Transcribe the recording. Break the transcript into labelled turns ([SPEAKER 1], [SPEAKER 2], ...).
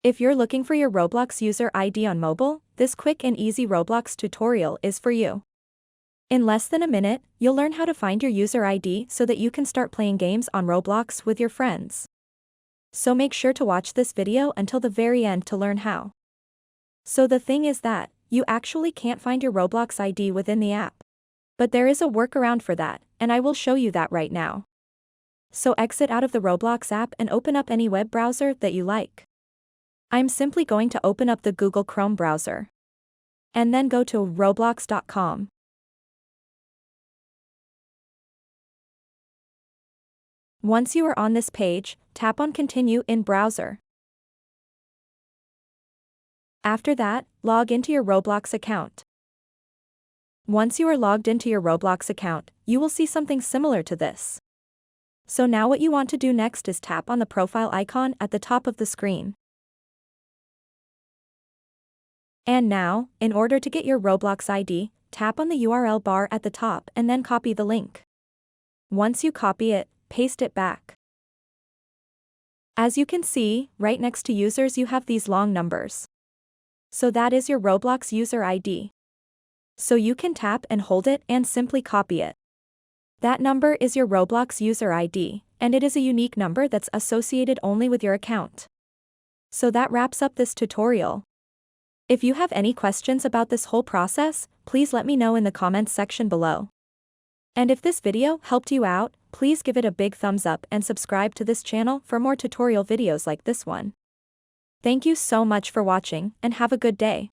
[SPEAKER 1] If you're looking for your Roblox user ID on mobile, this quick and easy Roblox tutorial is for you. In less than a minute, you'll learn how to find your user ID so that you can start playing games on Roblox with your friends. So make sure to watch this video until the very end to learn how. So the thing is that, you actually can't find your Roblox ID within the app. But there is a workaround for that, and I will show you that right now. So exit out of the Roblox app and open up any web browser that you like. I'm simply going to open up the Google Chrome browser. And then go to roblox.com. Once you are on this page, tap on Continue in Browser. After that, log into your Roblox account. Once you are logged into your Roblox account, you will see something similar to this. So now what you want to do next is tap on the profile icon at the top of the screen. And now, in order to get your Roblox ID, tap on the URL bar at the top and then copy the link. Once you copy it, paste it back. As you can see, right next to users you have these long numbers. So that is your Roblox user ID. So you can tap and hold it and simply copy it. That number is your Roblox user ID, and it is a unique number that's associated only with your account. So that wraps up this tutorial. If you have any questions about this whole process, please let me know in the comments section below. And if this video helped you out, please give it a big thumbs up and subscribe to this channel for more tutorial videos like this one. Thank you so much for watching and have a good day.